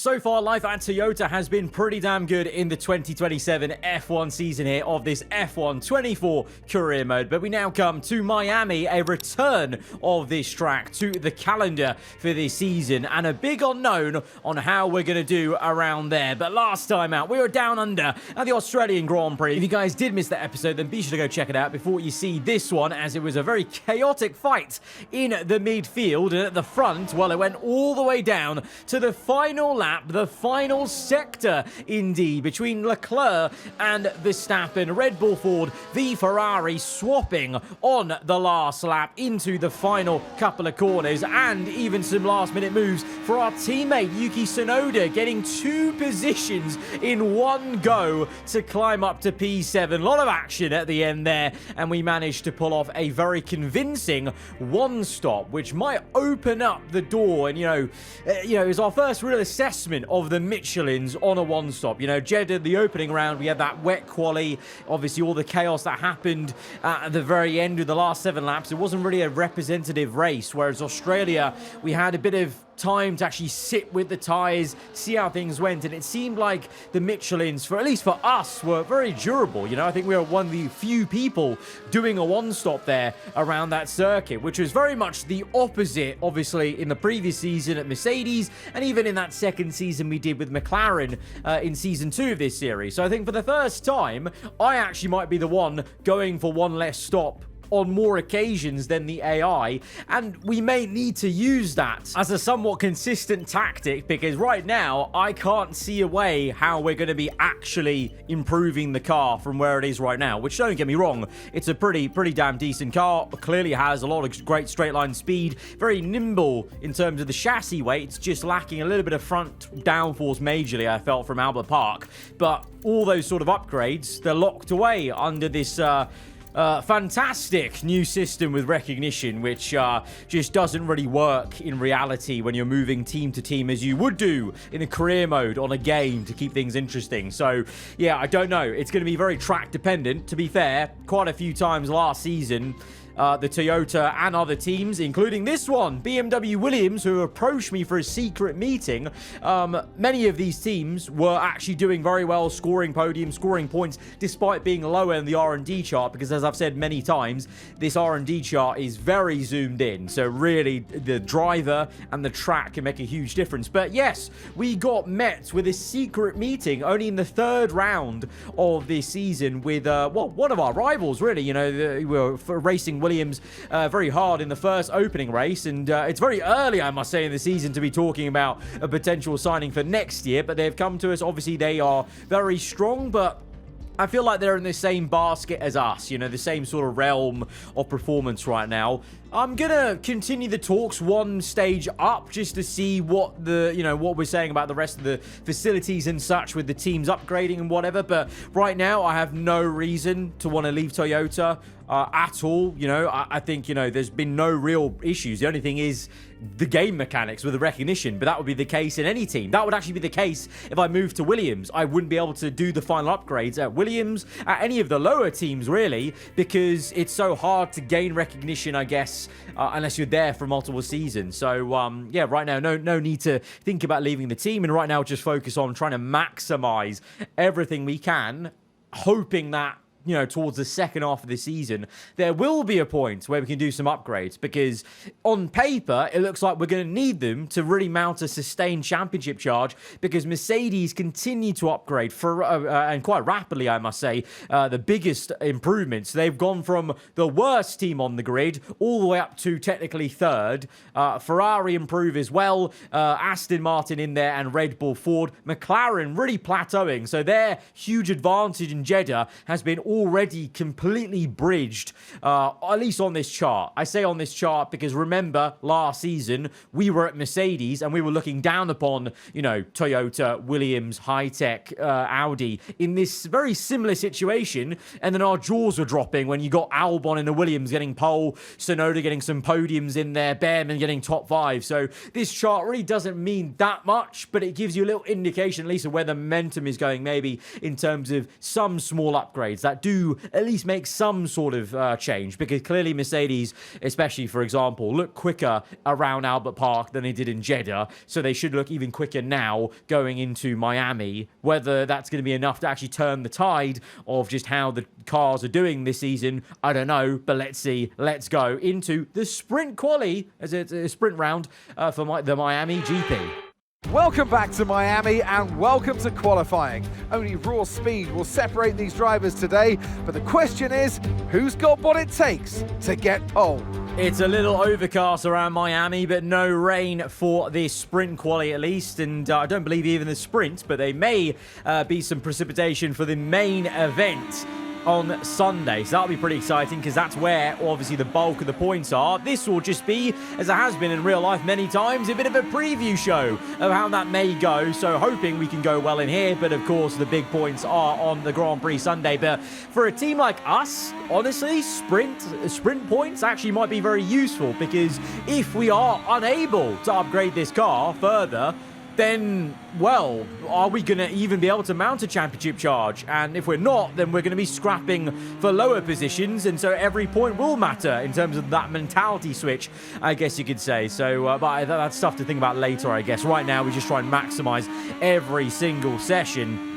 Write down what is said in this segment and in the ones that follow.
So far, life at Toyota has been pretty damn good in the 2027 F1 season here of this F1 24 career mode. But we now come to Miami, a return of this track to the calendar for this season, and a big unknown on how we're going to do around there. But last time out, we were down under at the Australian Grand Prix. If you guys did miss that episode, then be sure to go check it out before you see this one, as it was a very chaotic fight in the midfield. And at the front, well, it went all the way down to the final lap, the final sector indeed, between Leclerc and Verstappen. Red Bull Ford v Ferrari swapping on the last lap into the final couple of corners, and even some last minute moves for our teammate Yuki Tsunoda, getting 2 positions in one go to climb up to P7. A lot of action at the end there, and we managed to pull off a very convincing one stop, which might open up the door. And it was our first real assessment of the Michelins on a one-stop. Jeddah, the opening round, we had that wet quali, obviously all the chaos that happened at the very end of the last 7 laps. It wasn't really a representative race, whereas Australia, we had a bit of time to actually sit with the tyres, see how things went, and it seemed like the Michelins, at least for us, were very durable. I think we were one of the few people doing a one-stop there around that circuit, which was very much the opposite, obviously, in the previous season at Mercedes, and even in that second season we did with McLaren in season 2 of this series. So I think for the first time, I actually might be the one going for one less stop on more occasions than the AI, and we may need to use that as a somewhat consistent tactic, because right now I can't see a way how we're going to be actually improving the car from where it is right now, which, don't get me wrong, it's a pretty damn decent car. Clearly has a lot of great straight line speed, very nimble in terms of the chassis weight. It's just lacking a little bit of front downforce majorly, I felt, from Albert Park. But all those sort of upgrades, they're locked away under this fantastic new system with recognition, which just doesn't really work in reality when you're moving team to team as you would do in a career mode on a game to keep things interesting. So yeah, I don't know. It's going to be very track dependent. To be fair, quite a few times last season, the Toyota and other teams, including this one, BMW Williams, who approached me for a secret meeting. Many of these teams were actually doing very well, scoring podiums, scoring points, despite being lower in the R&D chart, because as I've said many times, this R&D chart is very zoomed in. So really, the driver and the track can make a huge difference. But yes, we got met with a secret meeting only in the 3rd round of this season with, one of our rivals, really. We were racing Williams very hard in the first opening race, and it's very early, I must say, in the season to be talking about a potential signing for next year, but they've come to us. Obviously they are very strong, but I feel like they're in the same basket as us, the same sort of realm of performance right now. I'm gonna continue the talks one stage up just to see what what we're saying about the rest of the facilities and such with the teams upgrading and whatever. But right now, I have no reason to want to leave Toyota at all. I think, there's been no real issues. The only thing is the game mechanics with the recognition, but that would be the case in any team. That would actually be the case if I moved to Williams. I wouldn't be able to do the final upgrades at Williams, at any of the lower teams, really, because it's so hard to gain recognition, I guess, unless you're there for multiple seasons. So, yeah, right now, no need to think about leaving the team, and right now just focus on trying to maximize everything we can, hoping that towards the second half of the season, there will be a point where we can do some upgrades, because on paper, it looks like we're going to need them to really mount a sustained championship charge, because Mercedes continue to upgrade and quite rapidly, I must say, the biggest improvements. They've gone from the worst team on the grid all the way up to technically 3rd. Ferrari improve as well. Aston Martin in there, and Red Bull Ford. McLaren really plateauing, so their huge advantage in Jeddah has been already completely bridged, at least on this chart. I say on this chart because remember, last season, we were at Mercedes and we were looking down upon, Toyota, Williams, High-Tech, Audi in this very similar situation, and then our jaws were dropping when you got Albon in the Williams getting pole, Tsunoda getting some podiums in there, Behrman getting top 5. So this chart really doesn't mean that much, but it gives you a little indication, at least, of where the momentum is going, maybe in terms of some small upgrades that do at least make some sort of change, because clearly Mercedes, especially for example, look quicker around Albert Park than they did in Jeddah, so they should look even quicker now going into Miami. Whether that's going to be enough to actually turn the tide of just how the cars are doing this season, I don't know, but let's see. Let's go into the sprint quali, as it's a sprint round for the Miami GP. Welcome back to Miami and welcome to qualifying. Only raw speed will separate these drivers today, but the question is, who's got what it takes to get pole? It's a little overcast around Miami, but no rain for this sprint quali at least, and I don't believe even the sprint, but there may be some precipitation for the main event on Sunday. So that'll be pretty exciting, because that's where obviously the bulk of the points are. This will just be, as it has been in real life many times, a bit of a preview show of how that may go. So hoping we can go well in here, but of course the big points are on the Grand Prix Sunday. But for a team like us, honestly, sprint points actually might be very useful, because if we are unable to upgrade this car further, then, well, are we going to even be able to mount a championship charge? And if we're not, then we're going to be scrapping for lower positions, and so every point will matter in terms of that mentality switch, I guess you could say. So, but that's stuff to think about later, I guess. Right now, we just try and maximize every single session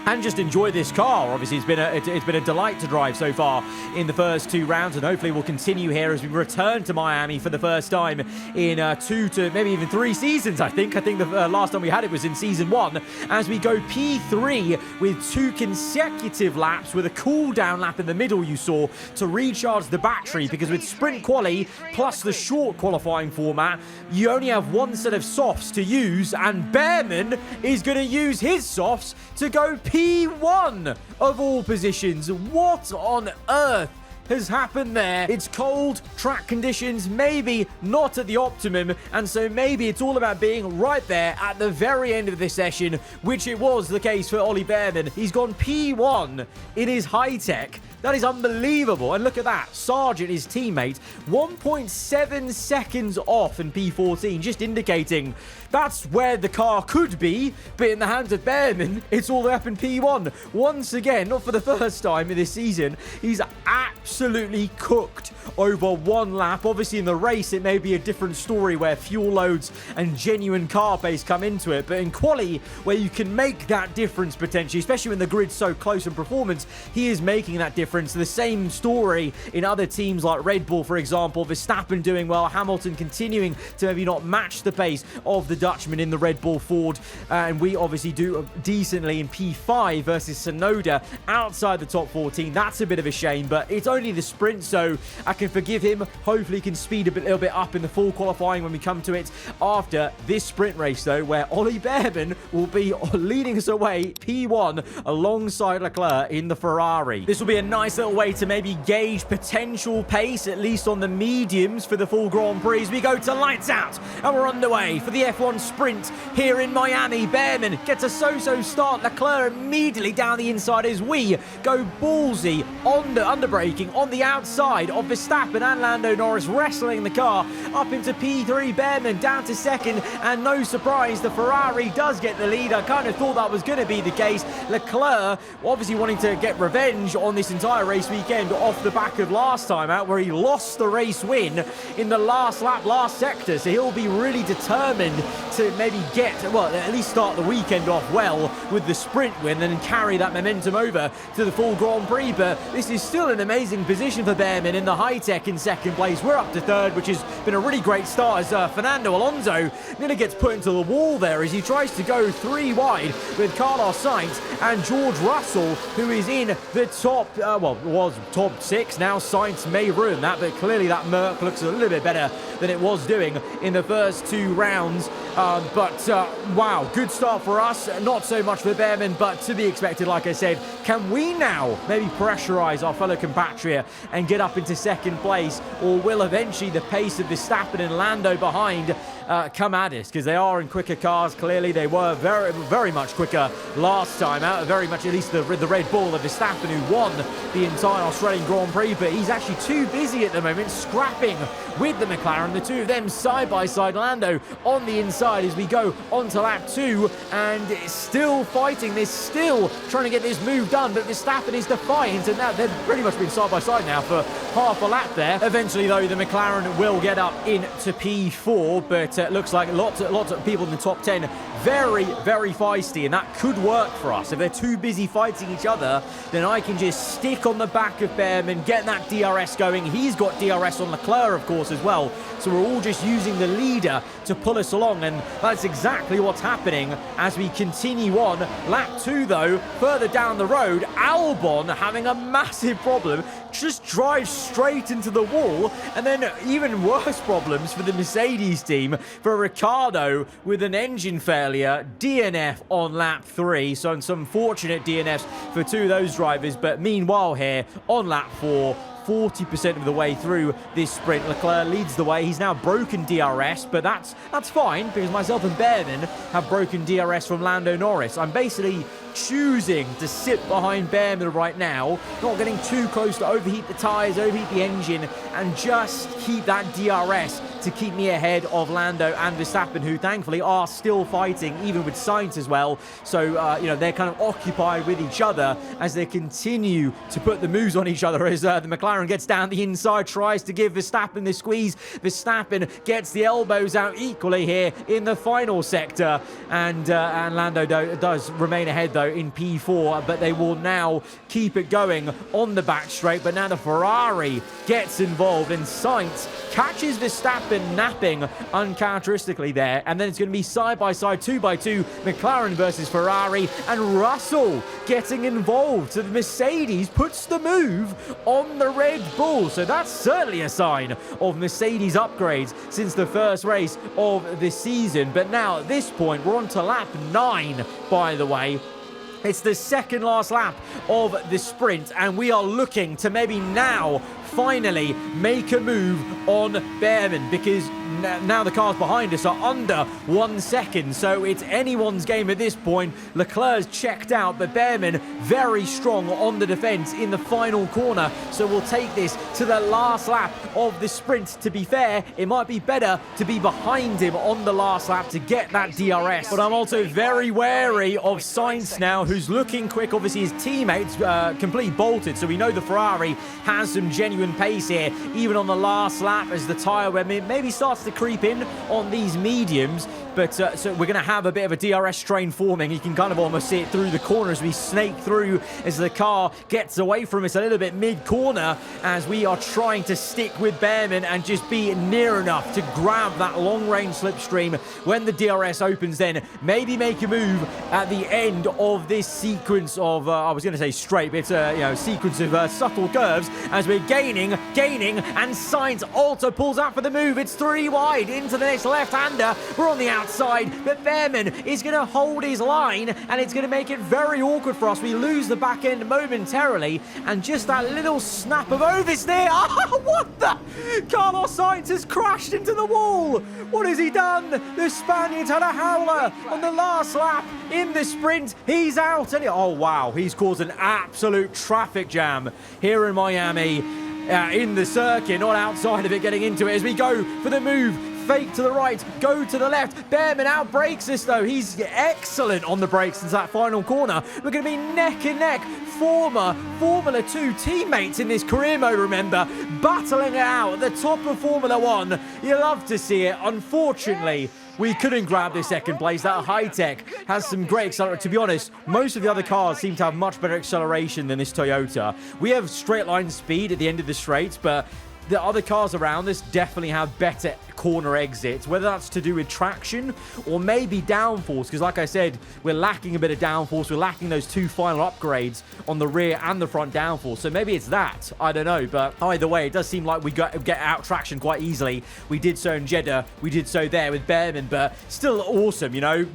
and just enjoy this car. Obviously, it's been a delight to drive so far in the first 2 rounds, and hopefully we'll continue here as we return to Miami for the first time in 2 to maybe even 3 seasons, I think. I think the last time we had it was in Season 1, as we go P3 with 2 consecutive laps with a cool-down lap in the middle, you saw, to recharge the battery, because with Sprint Quali plus the short qualifying format, you only have 1 set of softs to use, and Behrman is going to use his softs to go P1 of all positions. What on earth has happened there? It's cold, track conditions maybe not at the optimum, and so maybe it's all about being right there at the very end of this session, which it was the case for Ollie Behrman. He's gone P1 in his high-tech. That is unbelievable. And look at that. Sargent, his teammate, 1.7 seconds off in P14, just indicating that's where the car could be, but in the hands of Behrman, it's all up in P1. Once again, not for the first time in this season, he's absolutely cooked over 1 lap. Obviously, in the race, it may be a different story where fuel loads and genuine car pace come into it, but in quali, where you can make that difference potentially, especially when the grid's so close in performance, he is making that difference. The same story in other teams like Red Bull, for example. Verstappen doing well, Hamilton continuing to maybe not match the pace of the Dutchman in the Red Bull Ford, and we obviously do decently in P5 versus Sonoda outside the top 14. That's a bit of a shame, but it's only the sprint, so I can forgive him. Hopefully he can speed a little bit up in the full qualifying when we come to it after this sprint race, though, where Ollie Behrman will be leading us away P1 alongside Leclerc in the Ferrari. This will be a nice little way to maybe gauge potential pace, at least on the mediums, for the full Grand Prix. We go to lights out, and we're underway for the F1 sprint here in Miami. Behrman gets a so-so start. Leclerc immediately down the inside as we go ballsy on the underbraking on the outside of Verstappen and Lando Norris, wrestling the car up into P3. Behrman down to second, and no surprise, the Ferrari does get the lead. I kind of thought that was going to be the case. Leclerc obviously wanting to get revenge on this entire race weekend off the back of last time out, where he lost the race win in the last lap, last sector, so he'll be really determined to maybe get, well, at least start the weekend off well with the sprint win and carry that momentum over to the full Grand Prix. But this is still an amazing position for Behrman in the high-tech in second place. We're up to third, which has been a really great start, as Fernando Alonso nearly gets put into the wall there as he tries to go 3 wide with Carlos Sainz and George Russell, who is in the top, was top 6. Now Sainz may ruin that, but clearly that Merc looks a little bit better than it was doing in the first 2 rounds. Wow, good start for us. Not so much for Behrman, but to be expected, like I said. Can we now maybe pressurize our fellow compatriot and get up into second place, or will eventually the pace of Verstappen and Lando behind come at us, because they are in quicker cars. Clearly, they were very, very much quicker last time out. Very much, at least the Red Bull of Verstappen, who won the entire Australian Grand Prix, but he's actually too busy at the moment, scrapping with the McLaren. The two of them side by side. Lando on the inside as we go onto lap 2, and still fighting. They're still trying to get this move done, but Verstappen is defiant, and now they've pretty much been side by side now for half a lap there. Eventually, though, the McLaren will get up into P4, but looks like lots of people in the top 10 very, very feisty, and that could work for us. If they're too busy fighting each other, then I can just stick on the back of Behrman, get that DRS going. He's got DRS on Leclerc, of course, as well, so we're all just using the leader to pull us along, and that's exactly what's happening as we continue on. Lap 2, though, further down the road, Albon having a massive problem, just drives straight into the wall, and then even worse problems for the Mercedes team, for Ricciardo with an engine failure, DNF on lap 3, so some fortunate DNFs for two of those drivers. But meanwhile here on lap 4, 40% of the way through this sprint, Leclerc leads the way. He's now broken DRS, but that's fine, because myself and Behrman have broken DRS from Lando Norris. I'm basically choosing to sit behind Behrman right now, not getting too close to overheat the tyres, overheat the engine, and just keep that DRS to keep me ahead of Lando and Verstappen, who thankfully are still fighting, even with Sainz as well. So, you know, they're kind of occupied with each other as they continue to put the moves on each other, as the McLaren gets down the inside, tries to give Verstappen the squeeze. Verstappen gets the elbows out equally here in the final sector, and Lando does remain ahead, though, in P4, but they will now keep it going on the back straight. But now the Ferrari gets involved, and Sainz catches Verstappen napping uncharacteristically there, and then it's going to be side by side, 2x2, McLaren versus Ferrari, and Russell getting involved. So the Mercedes puts the move on the Red Bull, so that's certainly a sign of Mercedes upgrades since the first race of the season. But now at this point, we're on to lap 9, by the way. It's the second last lap of the sprint, and we are looking to maybe now finally make a move on Behrman, because now the cars behind us are under 1 second, so it's anyone's game at this point. Leclerc's checked out, but Behrman very strong on the defense in the final corner, so we'll take this to the last lap of the sprint. To be fair, it might be better to be behind him on the last lap to get that DRS, but I'm also very wary of Sainz now, who's looking quick. Obviously his teammates completely bolted, so we know the Ferrari has some genuine pace here, even on the last lap, as the tyre wear maybe starts to creep in on these mediums. But so we're going to have a bit of a DRS strain forming. You can kind of almost see it through the corner as we snake through, as the car gets away from us a little bit mid-corner, as we are trying to stick with Behrman and just be near enough to grab that long-range slipstream. When the DRS opens, then maybe make a move at the end of this sequence of, I was going to say straight, but it's a sequence of subtle curves, as we're gaining, and Sainz also pulls out for the move. It's 3 wide into the next left-hander. We're on the outside, but Behrman is going to hold his line, and it's going to make it very awkward for us. We lose the back end momentarily, and just that little snap of oversteer. Oh, what the? Carlos Sainz has crashed into the wall. What has he done? The Spaniard had a howler on the last lap in the sprint. He's out, and oh wow, he's caused an absolute traffic jam here in Miami. In the circuit, not outside of it, getting into it as we go for the move. Fake to the right, go to the left. Behrman outbrakes us, though. He's excellent on the brakes since that final corner. We're going to be neck and neck. Former Formula 2 teammates in this career mode, remember, battling it out at the top of Formula 1. You love to see it. Unfortunately, we couldn't grab this second place. That high-tech has some great acceleration. To be honest, most of the other cars seem to have much better acceleration than this Toyota. We have straight-line speed at the end of the straights, but the other cars around us definitely have better corner exits, whether that's to do with traction or maybe downforce, because like I said, we're lacking a bit of downforce. We're lacking those 2 final upgrades on the rear and the front downforce, so maybe it's that. I don't know, but either way, it does seem like we get out traction quite easily. We did so in Jeddah, we did so there with Behrman, but still awesome, you know.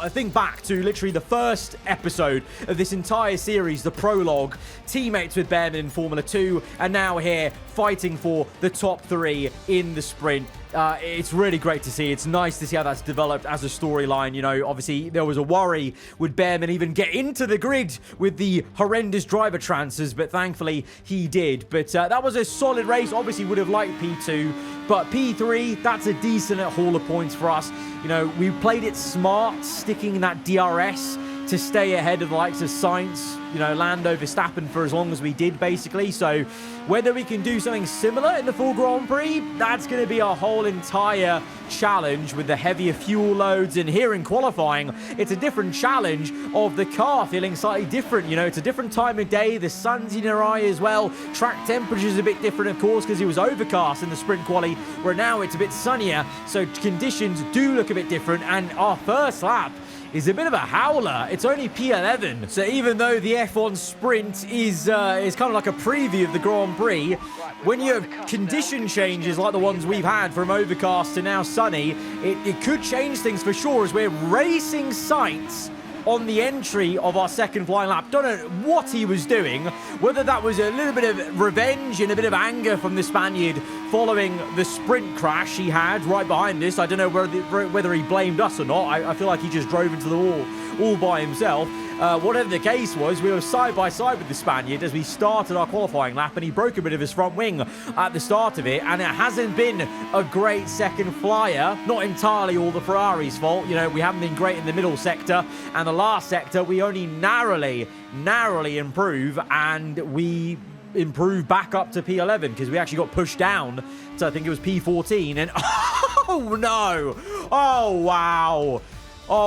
Think back to literally the first episode of this entire series, the prologue, teammates with Behrman in Formula 2, and now here fighting for the top 3 in the sprint. it's really great to see. It's nice to see how that's developed as a storyline. You know, obviously there was a worry would Bearman even get into the grid with the horrendous driver transfers, but thankfully he did. But that was a solid race. Obviously would have liked P2, but P3, that's a decent haul of points for us. You know, we played it smart, sticking that DRS to stay ahead of the likes of Sainz, you know, Lando, Verstappen for as long as we did, basically. So whether we can do something similar in the full Grand Prix, that's going to be our whole entire challenge with the heavier fuel loads. And here in qualifying, it's a different challenge of the car feeling slightly different. You know, it's a different time of day. The sun's in your eye as well. Track temperature's a bit different, of course, because it was overcast in the sprint quali, where now it's a bit sunnier. So conditions do look a bit different. And our first lap is a bit of a howler. It's only P11. So even though the F1 sprint is kind of like a preview of the Grand Prix, when you have condition changes like the ones we've had from overcast to now sunny, it could change things for sure, as we're racing Sainz on the entry of our second flying lap. Don't know what he was doing, whether that was a little bit of revenge and a bit of anger from the Spaniard following the sprint crash he had right behind us. I don't know whether he blamed us or not. I feel like he just drove into the wall all by himself. Whatever the case was, we were side by side with the Spaniard as we started our qualifying lap, and he broke a bit of his front wing at the start of it, and it hasn't been a great second flyer. Not entirely all the Ferrari's fault. You know, we haven't been great in the middle sector, and the last sector we only narrowly improve, and we improve back up to P11 because we actually got pushed down to, I think it was P14, and oh no, oh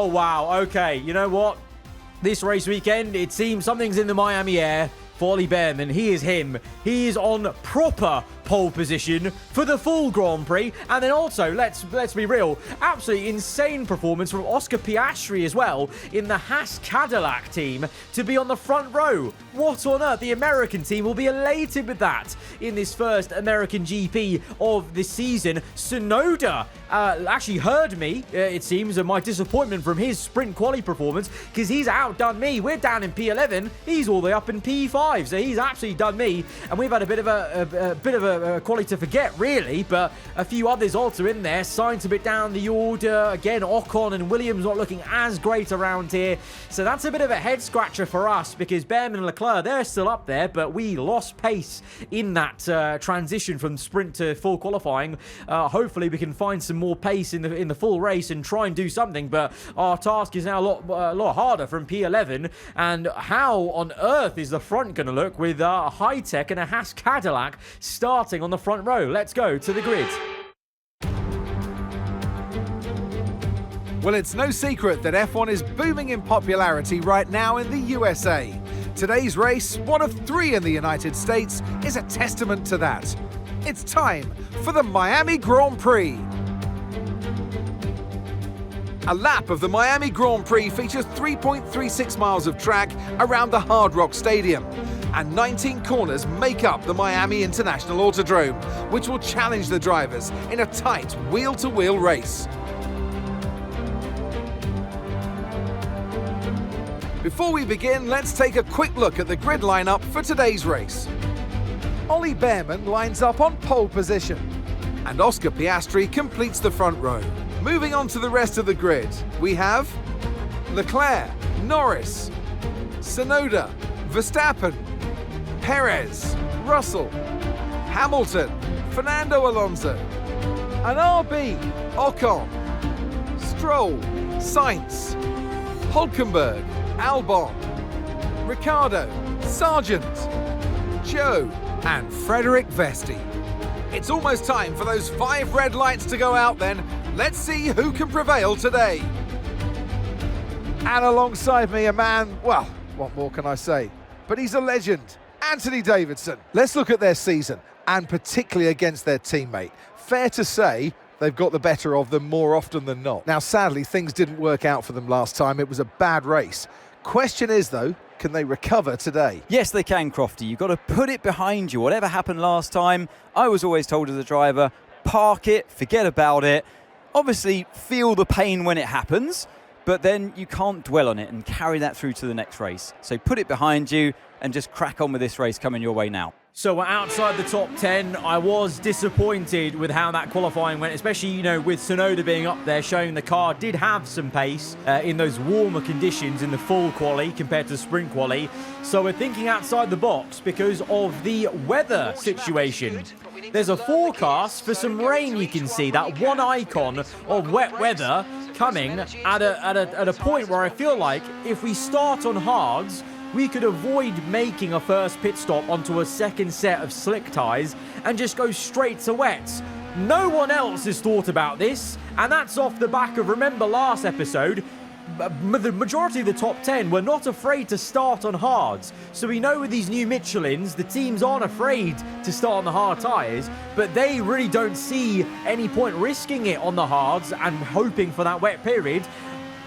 wow, okay, you know what? This race weekend, it seems something's in the Miami air for Ollie Bearman. He is him. He is on proper pole position for the full Grand Prix. And then also, let's be real, absolutely insane performance from Oscar Piastri as well in the Haas Cadillac team to be on the front row. What on earth? The American team will be elated with that in this first American GP of the season. Tsunoda actually heard me, it seems, of my disappointment from his sprint quali performance, because he's outdone me. We're down in P11. He's all the way up in P5, so he's absolutely done me. And we've had a bit of a quality to forget, really, but a few others also in there. Sainz a bit down the order. Again, Ocon and Williams not looking as great around here. So that's a bit of a head scratcher for us, because Bearman and Leclerc, they're still up there, but we lost pace in that transition from sprint to full qualifying. Hopefully we can find some more pace in the full race and try and do something, but our task is now a lot harder from P11. And how on earth is the front going to look with a high-tech and a Haas Cadillac starting on the front row? Let's go to the grid. Well, it's no secret that F1 is booming in popularity right now in the USA. Today's race, one of 3 in the United States, is a testament to that. It's time for the Miami Grand Prix. A lap of the Miami Grand Prix features 3.36 miles of track around the Hard Rock Stadium, and 19 corners make up the Miami International Autodrome, which will challenge the drivers in a tight wheel-to-wheel race. Before we begin, let's take a quick look at the grid lineup for today's race. Ollie Bearman lines up on pole position, and Oscar Piastri completes the front row. Moving on to the rest of the grid, we have Leclerc, Norris, Tsunoda, Verstappen, Perez, Russell, Hamilton, Fernando Alonso, and RB, Ocon, Stroll, Sainz, Hülkenberg, Albon, Ricciardo, Sargent, Joe, and Frederick Vesti. It's almost time for those 5 red lights to go out then. Let's see who can prevail today. And alongside me, a man, well, what more can I say? But he's a legend, Anthony Davidson. Let's look at their season, and particularly against their teammate. Fair to say, they've got the better of them more often than not. Now, sadly, things didn't work out for them last time. It was a bad race. Question is, though, can they recover today? Yes, they can, Crofty. You've got to put it behind you. Whatever happened last time, I was always told as a driver, park it, forget about it. Obviously, feel the pain when it happens, but then you can't dwell on it and carry that through to the next race. So put it behind you and just crack on with this race coming your way now. So we're outside the top 10. I was disappointed with how that qualifying went, especially, you know, with Tsunoda being up there, showing the car did have some pace in those warmer conditions in the full quali compared to the sprint quali. So we're thinking outside the box because of the weather situation. There's a forecast for some rain, you can see. That one icon of wet weather coming at a point where I feel like if we start on hards, we could avoid making a first pit stop onto a second set of slick tyres and just go straight to wets. No one else has thought about this, and that's off the back of, remember last episode, the majority of the top 10 were not afraid to start on hards. So we know with these new Michelins, the teams aren't afraid to start on the hard tyres, but they really don't see any point risking it on the hards and hoping for that wet period.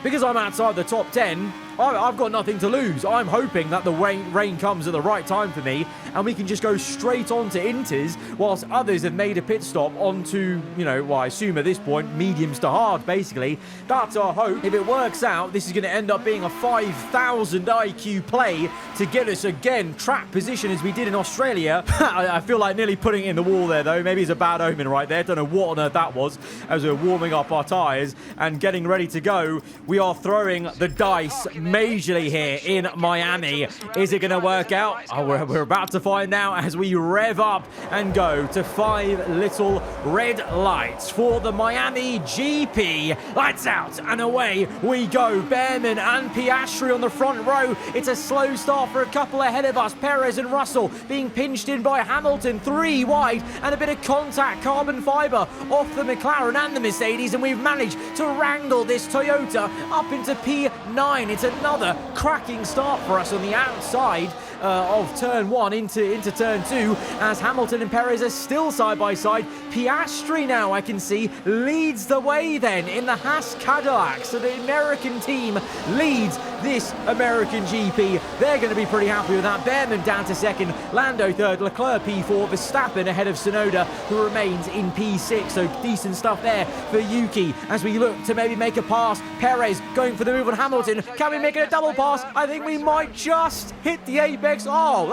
Because I'm outside the top 10, I've got nothing to lose. I'm hoping that the rain comes at the right time for me and we can just go straight on to inters whilst others have made a pit stop onto, you know, well, I assume at this point, mediums to hard, basically. That's our hope. If it works out, this is going to end up being a 5,000 IQ play to get us, again, track position as we did in Australia. I feel like nearly putting it in the wall there, though. Maybe it's a bad omen right there. Don't know what on earth that was as we're warming up our tyres and getting ready to go. We are throwing the dice majorly here in Miami. Is it going to work out? Oh, we're about to find out as we rev up and go to 5 little red lights for the Miami GP. Lights out and away we go. Behrman and Piastri on the front row. It's a slow start for a couple ahead of us. Perez and Russell being pinched in by Hamilton, 3 wide, and a bit of contact carbon fibre off the McLaren and the Mercedes, and we've managed to wrangle this Toyota up into P9. It's another cracking start for us on the outside of turn 1 into turn 2 as Hamilton and Perez are still side by side. Piastri now, I can see, leads the way then in the Haas Cadillac. So the American team leads this American GP. They're going to be pretty happy with that. Behrman down to second, Lando third, Leclerc P4, Verstappen ahead of Tsunoda, who remains in P6. So decent stuff there for Yuki as we look to maybe make a pass. Perez going for the move on Hamilton. Can we make it a double pass? I think we might just hit the apex. Oh,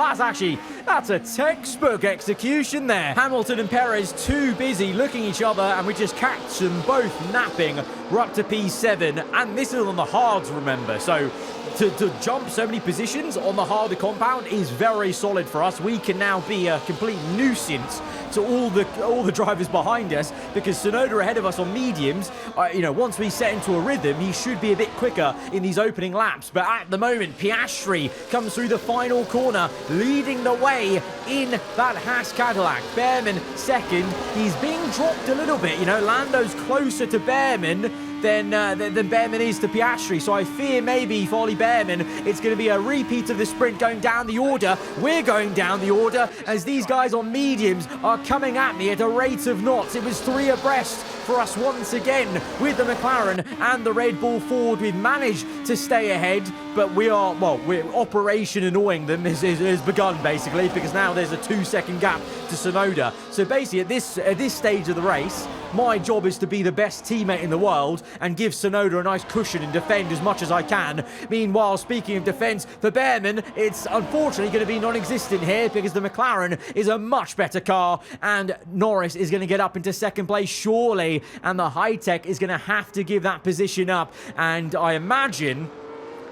that's a textbook execution there. Hamilton and Perez too busy looking each other, and we just catch them both napping. We're up to P7, and this is on the hards, remember. So to jump so many positions on the harder compound is very solid for us. We can now be a complete nuisance to all the drivers behind us because Tsunoda ahead of us on mediums. You know, once we set into a rhythm, he should be a bit quicker in these opening laps. But at the moment, Piastri comes through the final corner, leading the way in that Haas Cadillac. Behrman second. He's being dropped a little bit. You know, Lando's closer to Behrman than Behrman is to Piastri. So I fear maybe for Ollie Behrman, it's going to be a repeat of the sprint going down the order. We're going down the order as these guys on mediums are coming at me at a rate of knots. It was 3 abreast for us once again with the McLaren and the Red Bull Ford. We've managed to stay ahead, but we're Operation Annoying them has begun basically, because now there's a 2-second gap to Tsunoda. So basically at this stage of the race, my job is to be the best teammate in the world and give Tsunoda a nice cushion and defend as much as I can. Meanwhile, speaking of defense, for Behrman, it's unfortunately going to be non-existent here because the McLaren is a much better car and Norris is going to get up into second place surely, and the high-tech is going to have to give that position up, and I imagine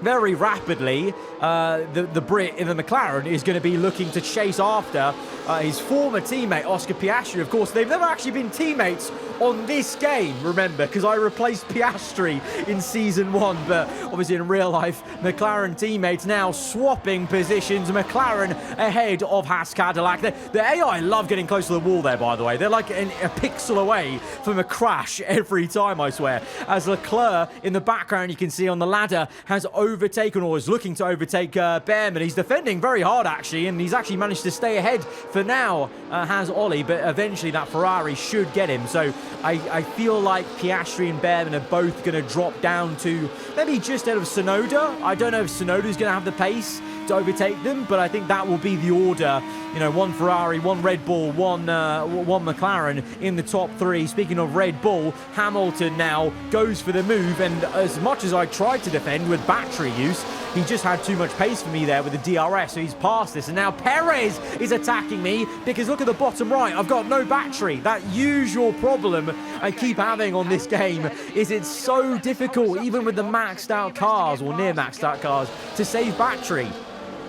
very rapidly the Brit in the McLaren is going to be looking to chase after his former teammate Oscar Piastri. Of course, they've never actually been teammates on this game, remember, because I replaced Piastri in season 1, but obviously in real life McLaren teammates now swapping positions. McLaren ahead of Haas Cadillac. The AI love getting close to the wall there, by the way. They're like a pixel away from a crash every time, I swear, as Leclerc in the background you can see on the ladder has overtaken, or is looking to overtake Behrman. He's defending very hard actually, and he's actually managed to stay ahead for now, has Ollie, but eventually that Ferrari should get him. So I feel like Piastri and Behrman are both going to drop down to maybe just out of Tsunoda. I don't know if Tsunoda's going to have the pace to overtake them, but I think that will be the order. You know, 1 Ferrari, 1 Red Bull, 1 McLaren in the top 3. Speaking of Red Bull, Hamilton now goes for the move, and as much as I tried to defend with battery use, he just had too much pace for me there with the DRS, so he's past this. And now Perez is attacking me because look at the bottom right. I've got no battery. That usual problem I keep having on this game is it's so difficult, even with the maxed out cars or near maxed out cars, to save battery.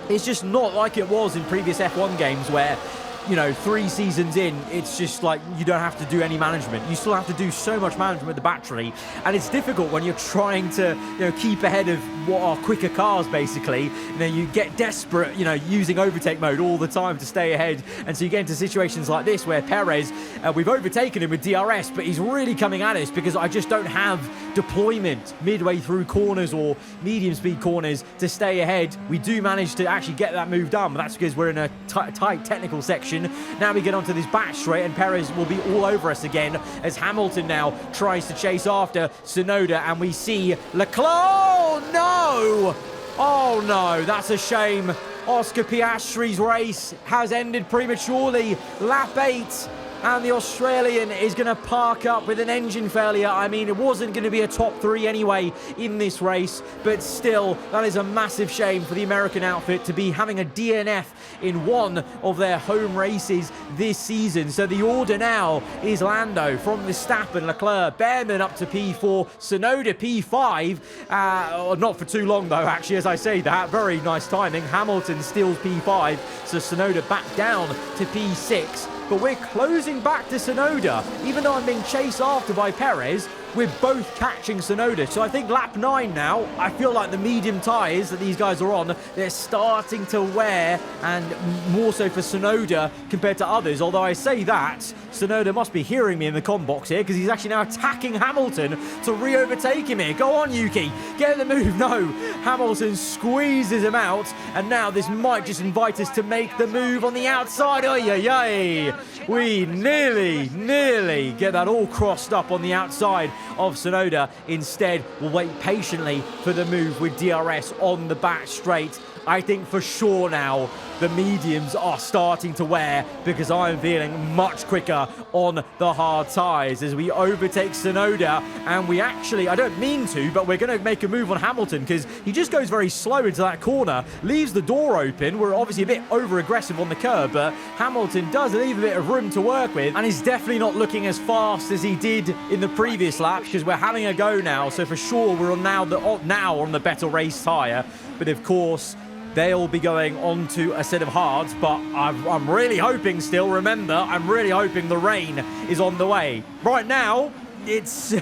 It's just not like it was in previous F1 games where, you know, 3 seasons in, it's just like you don't have to do any management. You still have to do so much management with the battery, and it's difficult when you're trying to, you know, keep ahead of what are quicker cars, basically. You know, you get desperate, you know, using overtake mode all the time to stay ahead, and so you get into situations like this where Perez, we've overtaken him with DRS, but he's really coming at us because I just don't have deployment midway through corners or medium speed corners to stay ahead. We do manage to actually get that move done, but that's because we're in a tight technical section. Now we get onto this back straight and Perez will be all over us again as Hamilton now tries to chase after Tsunoda, and we see Leclerc. Oh no! Oh no, that's a shame. Oscar Piastri's race has ended prematurely. Lap 8. And the Australian is going to park up with an engine failure. I mean, it wasn't going to be a top 3 anyway in this race, but still, that is a massive shame for the American outfit to be having a DNF in one of their home races this season. So the order now is Lando from Verstappen, Leclerc, Behrman up to P4, Tsunoda P5. Not for too long, though, actually, as I say that. Very nice timing. Hamilton steals P5, so Tsunoda back down to P6. But we're closing back to Tsunoda. Even though I'm being chased after by Perez, we're both catching Tsunoda. So I think lap 9 now, I feel like the medium tyres that these guys are on, they're starting to wear, and more so for Tsunoda compared to others. Although I say that, Tsunoda must be hearing me in the comm box here because he's actually now attacking Hamilton to re-overtake him here. Go on, Yuki. Get the move. No. Hamilton squeezes him out, and now this might just invite us to make the move on the outside. Oy, oy, oy. We nearly get that all crossed up on the outside of Tsunoda. Instead, we'll wait patiently for the move with DRS on the back straight. I think for sure now the mediums are starting to wear because I'm feeling much quicker on the hard tyres as we overtake Tsunoda, and we actually, I don't mean to, but we're going to make a move on Hamilton because he just goes very slow into that corner, leaves the door open. We're obviously a bit over-aggressive on the curb, but Hamilton does leave a bit of room to work with, and he's definitely not looking as fast as he did in the previous lap because we're having a go now, so for sure we're on now on the better race tyre. But of course, they'll be going on to a set of hards, but I'm really hoping still, remember, I'm really hoping the rain is on the way. Right now, it's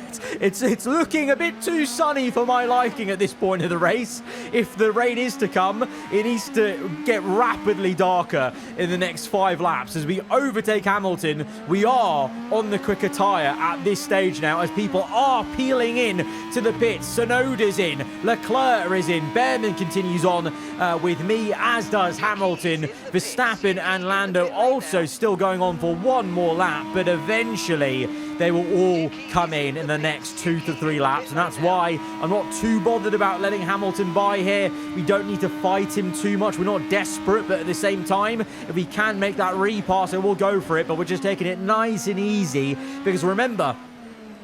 looking a bit too sunny for my liking at this point of the race. If the rain is to come, it needs to get rapidly darker in the next 5 laps. As we overtake Hamilton, we are on the quicker tyre at this stage now as people are peeling in to the pits. Tsunoda's in, Leclerc is in, Behrman continues on with me, as does Hamilton. Verstappen and Lando also still going on for one more lap, but eventually they will all come in the next 2 to 3 laps, and that's why I'm not too bothered about letting Hamilton by here. We don't need to fight him too much. We're not desperate, but at the same time, if we can make that repass, then we'll go for it, but we're just taking it nice and easy because remember,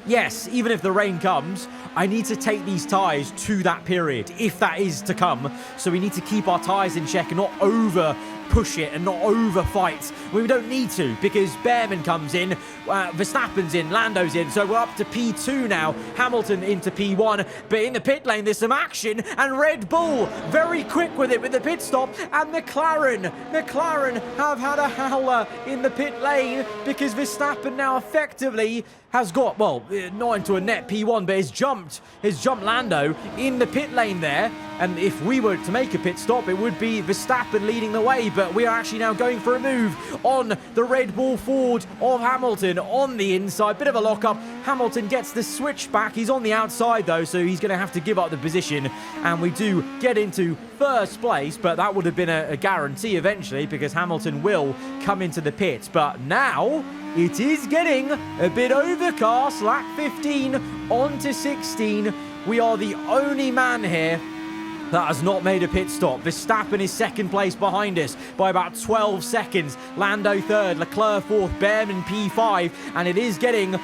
yes, even if the rain comes, I need to take these tyres to that period, if that is to come. So we need to keep our tyres in check and not over push it and not over fight. We don't need to because Behrman comes in, Verstappen's in, Lando's in, so we're up to P2 now. Hamilton into P1, but in the pit lane there's some action, and Red Bull very quick with it with the pit stop, and McLaren have had a howler in the pit lane because Verstappen now effectively has got, well, not into a net P1, but has jumped Lando in the pit lane there. And if we were to make a pit stop, it would be Verstappen leading the way, but we are actually now going for a move on the Red Bull Ford of Hamilton on the inside. Bit of a lock-up. Hamilton gets the switch back. He's on the outside, though, so he's going to have to give up the position. And we do get into first place, but that would have been a guarantee eventually because Hamilton will come into the pits. But now it is getting a bit overcast. Lap 15 on to 16. We are the only man here that has not made a pit stop. Verstappen is second place behind us by about 12 seconds. Lando third, Leclerc fourth, Behrman P5, and it is getting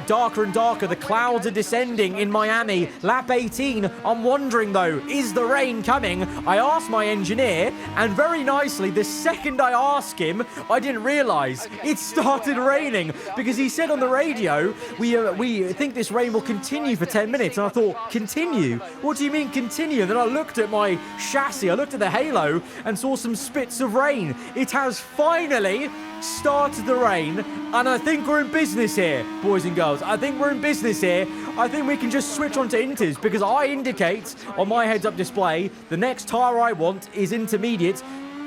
darker and darker. The clouds are descending in Miami. Lap 18, I'm wondering though, is the rain coming? I asked my engineer, and very nicely, the second I asked him, I didn't realize it started raining, because he said on the radio, we think this rain will continue for 10 minutes. And I thought, continue? What do you mean continue? And then I looked at my chassis, I looked at the halo, and saw some spits of rain. It has finally started to rain, and I think we're in business here, boys and girls. I think we're in business here. I think we can just switch on to inters, because I indicate on my heads-up display the next tyre I want is intermediate.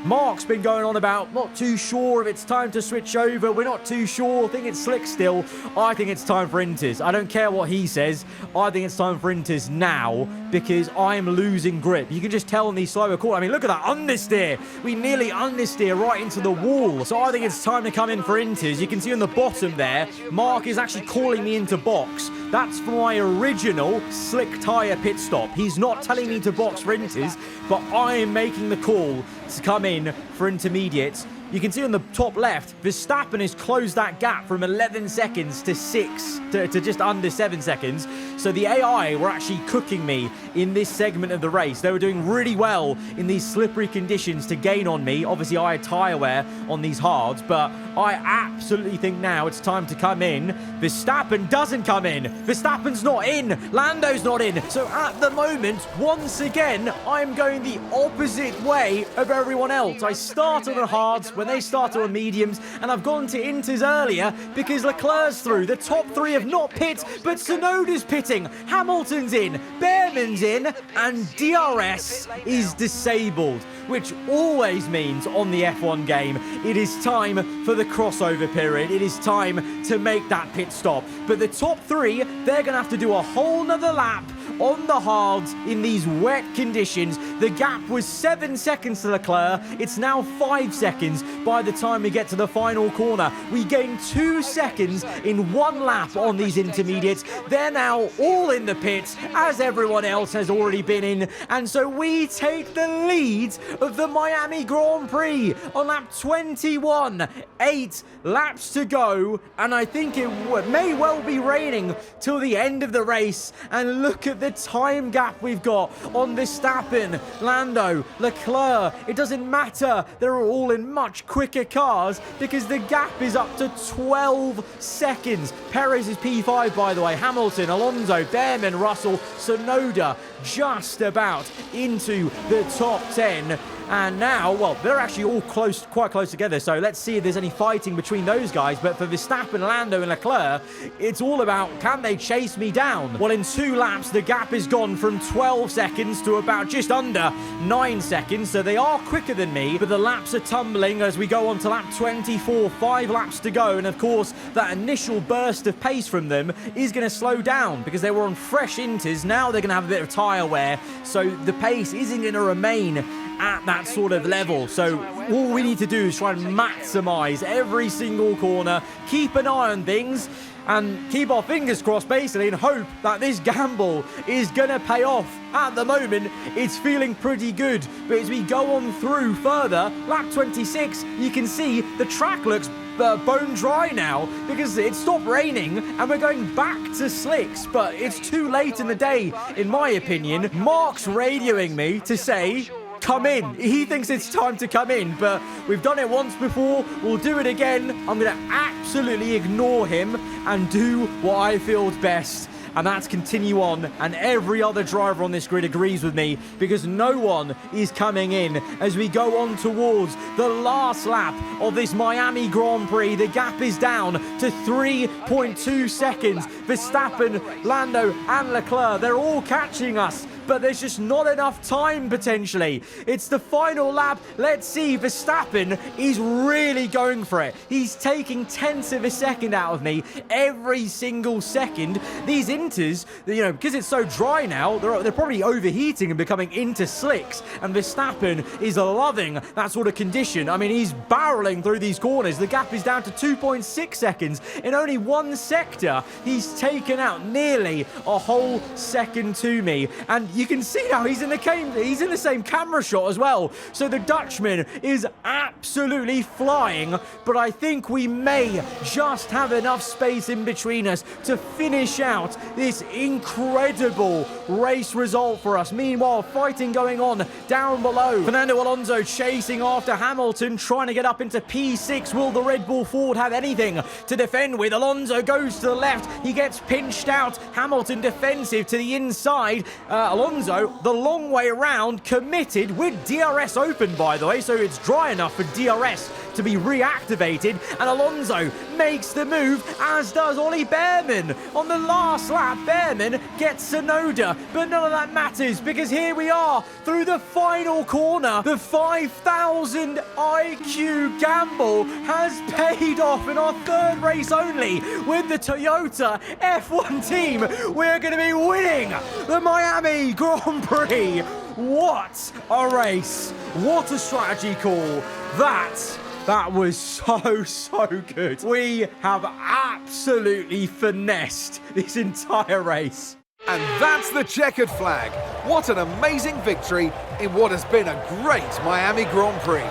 Mark's been going on about not too sure if it's time to switch over. We're not too sure. I think it's slick still. I think it's time for inters. I don't care what he says. I think it's time for inters now, because I'm losing grip. You can just tell in these slower corners. I mean, look at that understeer. We nearly understeer right into the wall. So I think it's time to come in for inters. You can see on the bottom there, Mark is actually calling me into box. That's for my original slick tyre pit stop. He's not telling me to box for inters, but I am making the call to come in for intermediates. You can see on the top left, Verstappen has closed that gap from 11 seconds to 6, to just under 7 seconds. So the AI were actually cooking me in this segment of the race. They were doing really well in these slippery conditions to gain on me. Obviously, I had tyre wear on these hards, but I absolutely think now it's time to come in. Verstappen doesn't come in. Verstappen's not in. Lando's not in. So at the moment, once again, I'm going the opposite way of everyone else. I started on hards when they started on mediums, and I've gone to inters earlier because Leclerc's through. The top three have not pit, but Tsunoda's pitting. Hamilton's in, Behrman's in, and DRS is disabled, which always means on the F1 game, it is time for the crossover period. It is time to make that pit stop. But the top three, they're going to have to do a whole nother lap on the hards in these wet conditions. The gap was 7 seconds to Leclerc. It's now 5 seconds by the time we get to the final corner. We gain 2 seconds in one lap on these intermediates. They're now all in the pits, as everyone else has already been in. And so we take the lead of the Miami Grand Prix on lap 21. 8 laps to go, and I think it may well be raining till the end of the race. And look at the time gap we've got on Verstappen, Lando, Leclerc. It doesn't matter. They're all in much quicker cars because the gap is up to 12 seconds. Perez is P5, by the way. Hamilton, Alonso, Behrman, Russell, Tsunoda just about into the top 10. And now, well, they're actually all quite close together. So let's see if there's any fighting between those guys. But for Verstappen, Lando, and Leclerc, it's all about, can they chase me down? Well, in 2 laps, the gap has gone from 12 seconds to about just under 9 seconds. So they are quicker than me, but the laps are tumbling as we go on to lap 24, 5 laps to go. And of course, that initial burst of pace from them is going to slow down because they were on fresh inters. Now they're going to have a bit of tyre wear. So the pace isn't going to remain at that sort of level. So all we need to do is try and maximize every single corner, keep an eye on things, and keep our fingers crossed, basically, and hope that this gamble is going to pay off. At the moment, it's feeling pretty good. But as we go on through further, lap 26, you can see the track looks bone dry now because it stopped raining and we're going back to slicks. But it's too late in the day, in my opinion. Mark's radioing me to say, come in. He thinks it's time to come in, but we've done it once before. We'll do it again. I'm going to absolutely ignore him and do what I feel is best, and that's continue on. And every other driver on this grid agrees with me because no one is coming in as we go on towards the last lap of this Miami Grand Prix. The gap is down to 3.2 seconds. Verstappen, Lando, and Leclerc, they're all catching us, but there's just not enough time potentially. It's the final lap. Let's see. Verstappen is really going for it. He's taking tenths of a second out of me every single second. These inters, you know, because it's so dry now, they're probably overheating and becoming inter slicks. And Verstappen is loving that sort of condition. I mean, he's barreling through these corners. The gap is down to 2.6 seconds. In only one sector, he's taken out nearly a whole second to me. And you can see now he's in the same camera shot as well. So the Dutchman is absolutely flying, but I think we may just have enough space in between us to finish out this incredible race result for us. Meanwhile, fighting going on down below. Fernando Alonso chasing after Hamilton, trying to get up into P6. Will the Red Bull Ford have anything to defend with? Alonso goes to the left. He gets pinched out. Hamilton defensive to the inside. Alonso, the long way around, committed with DRS open, by the way, so it's dry enough for DRS to be reactivated, and Alonso makes the move, as does Ollie Behrman. On the last lap, Behrman gets Tsunoda, but none of that matters, because here we are through the final corner. The 5,000 IQ gamble has paid off in our third race only. With the Toyota F1 team, we're going to be winning the Miami Grand Prix. What a race. What a strategy call. That was so good. We have absolutely finessed this entire race. And that's the checkered flag. What an amazing victory in what has been a great Miami Grand Prix.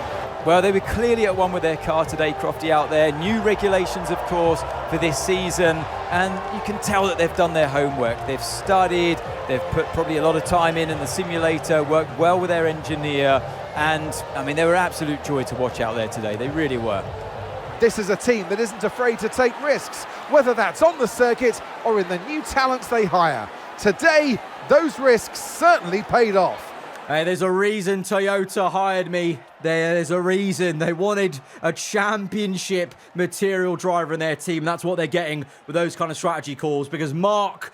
Well, they were clearly at one with their car today, Crofty, out there. New regulations, of course, for this season. And you can tell that they've done their homework. They've studied, they've put probably a lot of time in the simulator, worked well with their engineer. And, I mean, they were absolute joy to watch out there today. They really were. This is a team that isn't afraid to take risks, whether that's on the circuit or in the new talents they hire. Today, those risks certainly paid off. Hey, there's a reason Toyota hired me. There's a reason. They wanted a championship material driver in their team. That's what they're getting with those kind of strategy calls, because Mark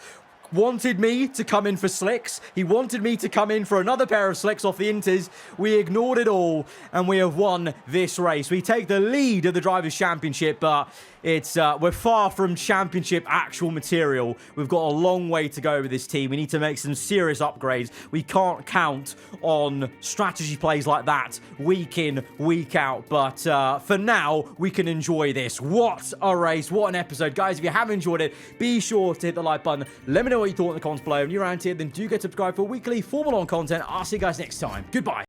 wanted me to come in for slicks. He wanted me to come in for another pair of slicks off the Inters. We ignored it all, and we have won this race. We take the lead of the Drivers' Championship, but we're far from championship actual material. We've got a long way to go with this team. We need to make some serious upgrades. We can't count on strategy plays like that week in, week out. But for now, we can enjoy this. What a race. What an episode. Guys, if you have enjoyed it, be sure to hit the like button. Let me know what you thought in the comments below. If you're around here, then do get subscribed for weekly Formula 1 content. I'll see you guys next time. Goodbye.